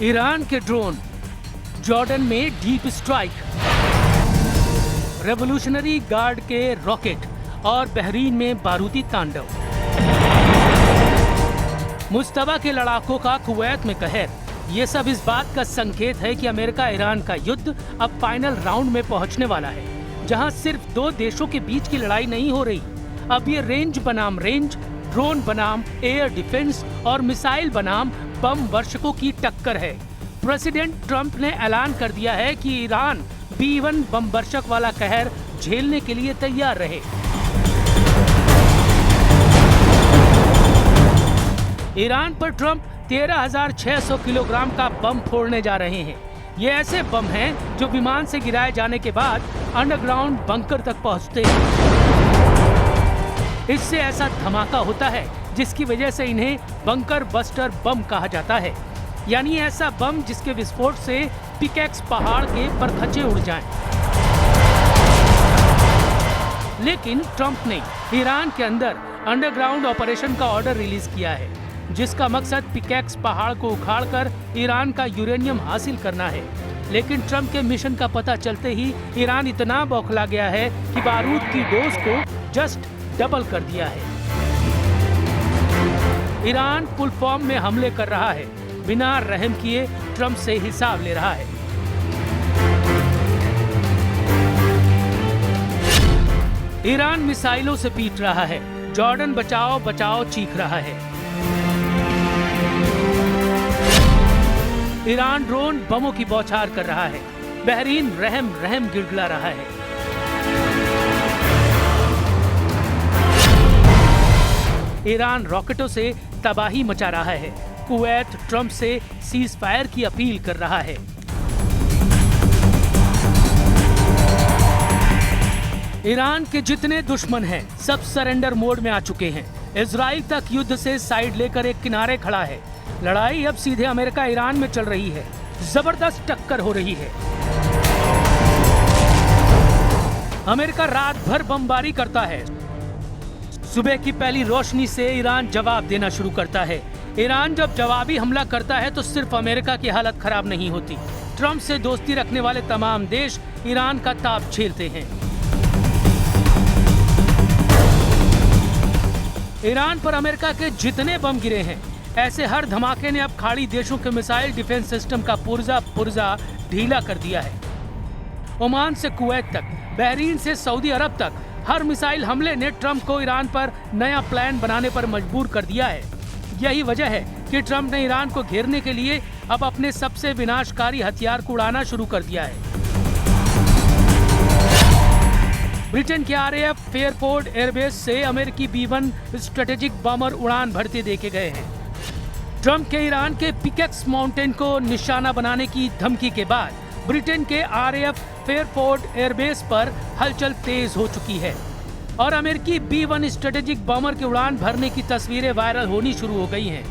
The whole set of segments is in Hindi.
ईरान के ड्रोन, जॉर्डन में डीप स्ट्राइक, रेवोल्यूशनरी गार्ड के रॉकेट और बहरीन में बारूदी तांडव, मुश्तबा के लड़ाकों का कुवैत में कहर। ये सब इस बात का संकेत है कि अमेरिका ईरान का युद्ध अब फाइनल राउंड में पहुंचने वाला है, जहां सिर्फ दो देशों के बीच की लड़ाई नहीं हो रही। अब ये रेंज बनाम रेंज, ड्रोन बनाम एयर डिफेंस और मिसाइल बनाम बम वर्षकों की टक्कर है। प्रेसिडेंट ट्रंप ने ऐलान कर दिया है कि ईरान B-1 बम वर्षक वाला कहर झेलने के लिए तैयार रहे। ईरान पर ट्रंप 13,600 किलोग्राम का बम फोड़ने जा रहे हैं। ये ऐसे बम हैं जो विमान से गिराए जाने के बाद अंडरग्राउंड बंकर तक पहुंचते हैं। इससे ऐसा धमाका होता है जिसकी वजह से इन्हें बंकर बस्टर बम कहा जाता है, यानी ऐसा बम जिसके विस्फोट से पिकैक्स पहाड़ के परखचे उड़ जाएं। लेकिन ट्रंप ने ईरान के अंदर अंडरग्राउंड ऑपरेशन का ऑर्डर रिलीज किया है, जिसका मकसद पिकैक्स पहाड़ को उखाड़कर ईरान का यूरेनियम हासिल करना है। लेकिन ट्रंप के मिशन का पता चलते ही ईरान इतना बौखला गया है कि बारूद की डोज को जस्ट डबल कर दिया है। ईरान फुल फॉर्म में हमले कर रहा है, बिना रहम किए ट्रंप से हिसाब ले रहा है। ईरान मिसाइलों से पीट रहा है, जॉर्डन बचाओ बचाओ चीख रहा है। ईरान ड्रोन बमों की बौछार कर रहा है, बहरीन रहम रहम गिड़गिड़ा रहा है। ईरान रॉकेटों से तबाही मचा रहा है, कुवैत ट्रंप से सीज फायर की अपील कर रहा है। ईरान के जितने दुश्मन हैं, सब सरेंडर मोड में आ चुके हैं। इजराइल तक युद्ध से साइड लेकर एक किनारे खड़ा है। लड़ाई अब सीधे अमेरिका ईरान में चल रही है, जबरदस्त टक्कर हो रही है। अमेरिका रात भर बमबारी करता है, सुबह की पहली रोशनी से ईरान जवाब देना शुरू करता है। ईरान जब जवाबी हमला करता है तो सिर्फ अमेरिका की हालत खराब नहीं होती, ट्रंप से दोस्ती रखने वाले तमाम देश ईरान का ताप झेलते हैं। ईरान पर अमेरिका के जितने बम गिरे हैं, ऐसे हर धमाके ने अब खाड़ी देशों के मिसाइल डिफेंस सिस्टम का पुर्जा ढीला कर दिया है। ओमान से कुवैत तक, बहरीन से सऊदी अरब तक हर मिसाइल हमले ने ट्रंप को ईरान पर नया प्लान बनाने पर मजबूर कर दिया है। यही वजह है कि ट्रंप ने ईरान को घेरने के लिए अब अपने सबसे विनाशकारी हथियार को उड़ाना शुरू कर दिया है। ब्रिटेन के RAF फेयरपोर्ट एयरबेस से अमेरिकी B-1 स्ट्रेटेजिक बमर उड़ान भरते देखे गए हैं। ट्रंप के ईरान के पिकैक्स माउंटेन को निशाना बनाने की धमकी के बाद ब्रिटेन के RAF फेयरपोर्ट एयरबेस पर हलचल तेज हो चुकी है और अमेरिकी B-1 स्ट्रेटेजिक बमर के उड़ान भरने की तस्वीरें वायरल होनी शुरू हो गई हैं।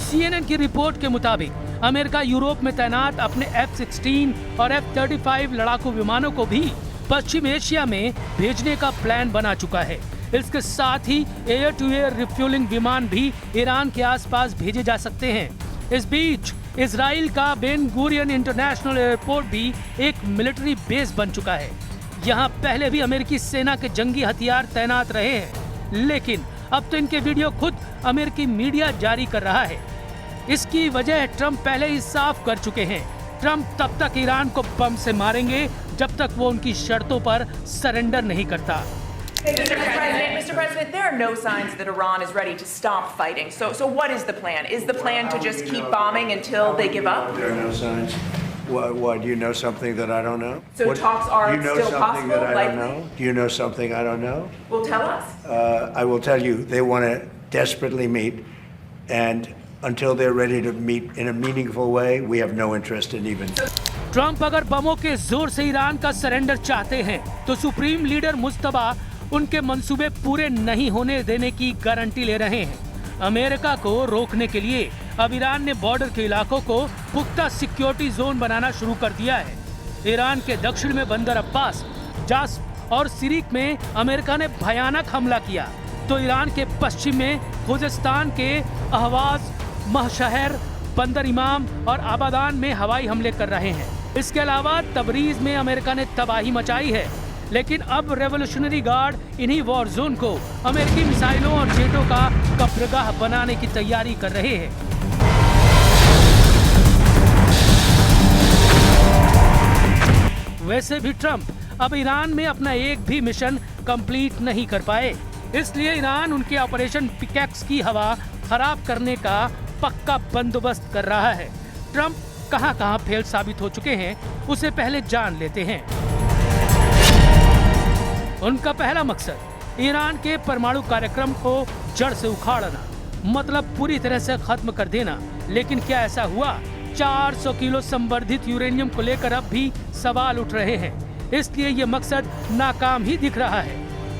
CNN की रिपोर्ट के मुताबिक अमेरिका यूरोप में तैनात अपने F-16 और F-35 लड़ाकू विमानों को भी पश्चिम एशिया में भेजने का प्लान बना चुका है। इसके साथ ही एयर टू एयर रिफ्यूलिंग विमान भी ईरान के आसपास भेजे जा सकते हैं। इस बीच इजराइल का बेन गुरियन इंटरनेशनल एयरपोर्ट भी एक मिलिट्री बेस बन चुका है। यहाँ पहले भी अमेरिकी सेना के जंगी हथियार तैनात रहे हैं, लेकिन अब तो इनके वीडियो खुद अमेरिकी मीडिया जारी कर रहा है। इसकी वजह ट्रंप पहले ही साफ कर चुके हैं। ट्रंप तब तक ईरान को बम से मारेंगे जब तक वो उनकी शर्तों पर सरेंडर नहीं करता। Mr. President, there are no signs that Iran is ready to stop fighting. So what is the plan? Is the plan to just keep bombing until they give up? There are no signs. Why? Do you know something that I don't know? So talks are you know still something possible, that I likely? don't know? Do you know something I don't know? Well, tell us. I will tell you. They want to desperately meet, and until they're ready to meet in a meaningful way, we have no interest in even. Trump अगर बमों के जोर से ईरान का सरेंडर चाहते हैं, तो सुप्रीम लीडर मुश्तबा उनके मंसूबे पूरे नहीं होने देने की गारंटी ले रहे हैं। अमेरिका को रोकने के लिए अब ईरान ने बॉर्डर के इलाकों को पुख्ता सिक्योरिटी जोन बनाना शुरू कर दिया है। ईरान के दक्षिण में बंदर अब्बास, जास और सिरिक में अमेरिका ने भयानक हमला किया, तो ईरान के पश्चिम में खुजिस्तान के अहवाज, महशहर, बंदर इमाम और आबादान में हवाई हमले कर रहे हैं। इसके अलावा तबरीज में अमेरिका ने तबाही मचाई है, लेकिन अब रेवोल्यूशनरी गार्ड इन्हीं वॉर जोन को अमेरिकी मिसाइलों और जेटों का कब्रगाह बनाने की तैयारी कर रहे हैं। वैसे भी ट्रंप अब ईरान में अपना एक भी मिशन कंप्लीट नहीं कर पाए, इसलिए ईरान उनके ऑपरेशन पिकैक्स की हवा खराब करने का पक्का बंदोबस्त कर रहा है। ट्रंप कहां-कहां फेल साबित हो चुके हैं, उसे पहले जान लेते हैं। उनका पहला मकसद ईरान के परमाणु कार्यक्रम को जड़ से उखाड़ना, मतलब पूरी तरह से खत्म कर देना। लेकिन क्या ऐसा हुआ? 400 किलो संवर्धित यूरेनियम को लेकर अब भी सवाल उठ रहे हैं, इसलिए ये मकसद नाकाम ही दिख रहा है,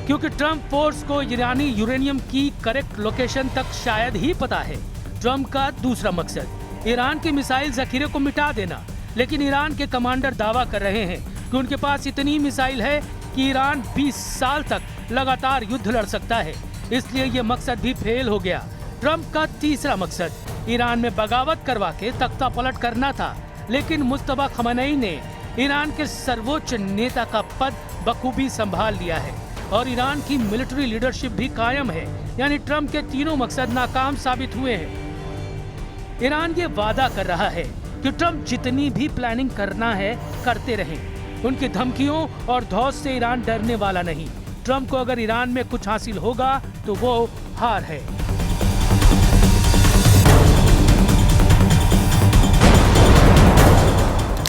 क्योंकि ट्रंप फोर्स को ईरानी यूरेनियम की करेक्ट लोकेशन तक शायद ही पता है। ट्रंप का दूसरा मकसद ईरान के मिसाइल जखीरे को मिटा देना, लेकिन ईरान के कमांडर दावा कर रहे हैं कि उनके पास इतनी मिसाइल है कि ईरान 20 साल तक लगातार युद्ध लड़ सकता है, इसलिए ये मकसद भी फेल हो गया। ट्रंप का तीसरा मकसद ईरान में बगावत करवा के तख्ता पलट करना था, लेकिन मुस्तफा खamenei ने ईरान के सर्वोच्च नेता का पद बखूबी संभाल लिया है और ईरान की मिलिट्री लीडरशिप भी कायम है, यानी ट्रंप के तीनों मकसद नाकाम साबित हुए हैं। ईरान ये वादा कर रहा है कि ट्रंप जितनी भी प्लानिंग करना है करते रहें, उनकी धमकियों और धौस से ईरान डरने वाला नहीं। ट्रंप को अगर ईरान में कुछ हासिल होगा तो वो हार है।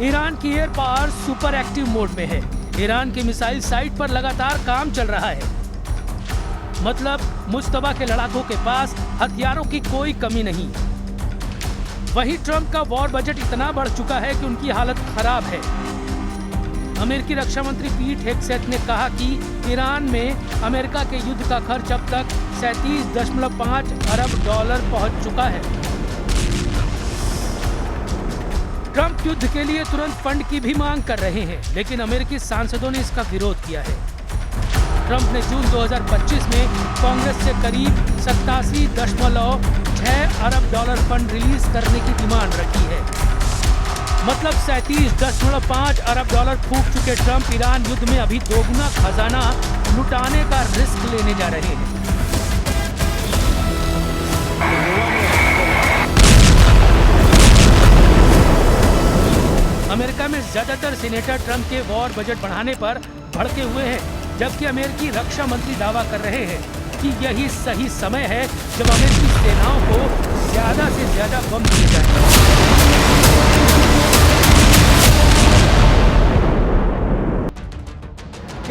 ईरान की air power super active mode में है। ईरान की मिसाइल साइट पर लगातार काम चल रहा है, मतलब मुस्तफा के लड़ाकों के पास हथियारों की कोई कमी नहीं। वहीं ट्रंप का वॉर बजट इतना बढ़ चुका है कि उनकी हालत खराब है। अमेरिकी रक्षा मंत्री पीट हेगसेथ ने कहा कि ईरान में अमेरिका के युद्ध का खर्च अब तक 37.5 अरब डॉलर पहुंच चुका है। ट्रंप युद्ध के लिए तुरंत फंड की भी मांग कर रहे हैं, लेकिन अमेरिकी सांसदों ने इसका विरोध किया है। ट्रंप ने जून 2025 में कांग्रेस से करीब 87.6 अरब डॉलर फंड रिलीज करने की डिमांड रखी है। मतलब 37.5 अरब डॉलर फूंक चुके ट्रंप ईरान युद्ध में अभी दोगुना खजाना लुटाने का रिस्क लेने जा रहे हैं। अमेरिका में ज्यादातर सीनेटर ट्रंप के वॉर बजट बढ़ाने पर भड़के हुए हैं, जबकि अमेरिकी रक्षा मंत्री दावा कर रहे हैं कि यही सही समय है जब अमेरिकी सेनाओं को ज्यादा से ज्यादा बम दिए जाएं।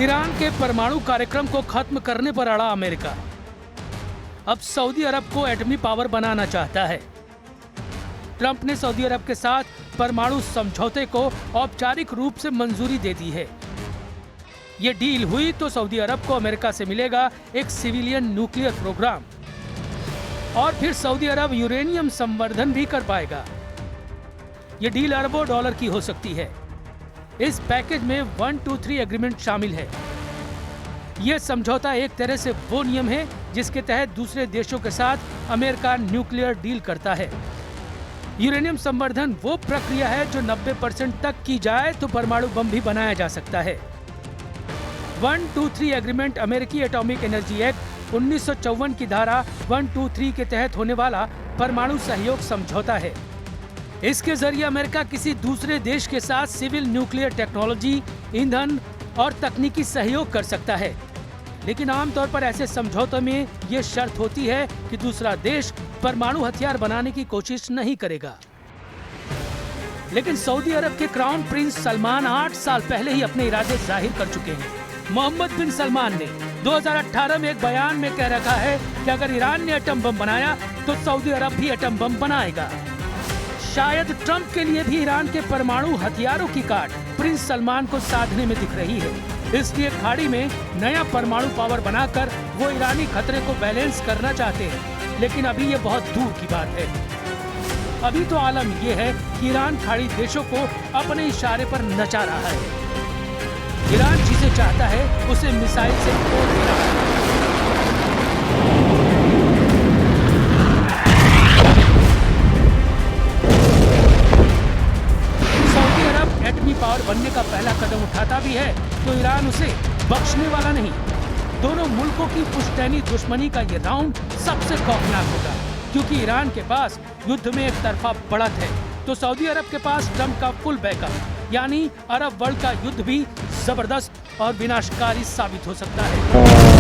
ईरान के परमाणु कार्यक्रम को खत्म करने पर अड़ा अमेरिका अब सऊदी अरब को एटमी पावर बनाना चाहता है। ट्रंप ने सऊदी अरब के साथ परमाणु समझौते को औपचारिक रूप से मंजूरी दे दी है। ये डील हुई तो सऊदी अरब को अमेरिका से मिलेगा एक सिविलियन न्यूक्लियर प्रोग्राम और फिर सऊदी अरब यूरेनियम संवर्धन भी कर पाएगा। ये डील अरबों डॉलर की हो सकती है। इस पैकेज में 123 एग्रीमेंट शामिल है। यह समझौता एक तरह से वो नियम है जिसके तहत दूसरे देशों के साथ अमेरिका न्यूक्लियर डील करता है। यूरेनियम संवर्धन वो प्रक्रिया है जो 90% तक की जाए तो परमाणु बम भी बनाया जा सकता है। 123 एग्रीमेंट अमेरिकी एटॉमिक एनर्जी एक्ट 1954 की धारा 123 के तहत होने वाला परमाणु सहयोग समझौता है। इसके जरिए अमेरिका किसी दूसरे देश के साथ सिविल न्यूक्लियर टेक्नोलॉजी, ईंधन और तकनीकी सहयोग कर सकता है, लेकिन आमतौर पर ऐसे समझौतों में ये शर्त होती है कि दूसरा देश परमाणु हथियार बनाने की कोशिश नहीं करेगा। लेकिन सऊदी अरब के क्राउन प्रिंस सलमान 8 साल पहले ही अपने इरादे जाहिर कर चुके हैं। मोहम्मद बिन सलमान ने 2018 में एक बयान में कह रखा है कि अगर ईरान ने एटम बम बनाया तो सऊदी अरब भी एटम बम बनाएगा। शायद ट्रंप के लिए भी ईरान के परमाणु हथियारों की काट प्रिंस सलमान को साधने में दिख रही है। इसलिए खाड़ी में नया परमाणु पावर बनाकर वो ईरानी खतरे को बैलेंस करना चाहते हैं, लेकिन अभी ये बहुत दूर की बात है। अभी तो आलम ये है कि ईरान खाड़ी देशों को अपने इशारे पर नचा रहा है। ईरान जिसे चाहता है उसे मिसाइल से तोड़ दे रहा है। सऊदी अरब एटमी पावर बनने का पहला कदम उठाता भी है तो ईरान उसे बख्शने वाला नहीं। दोनों मुल्कों की पुश्तैनी दुश्मनी का ये राउंड सबसे खौफनाक होगा, क्योंकि ईरान के पास युद्ध में एक तरफा बढ़त है तो सऊदी अरब के पास ट्रंप का फुल बैकअप, यानी अरब वर्ल्ड का युद्ध भी जबरदस्त और विनाशकारी साबित हो सकता है।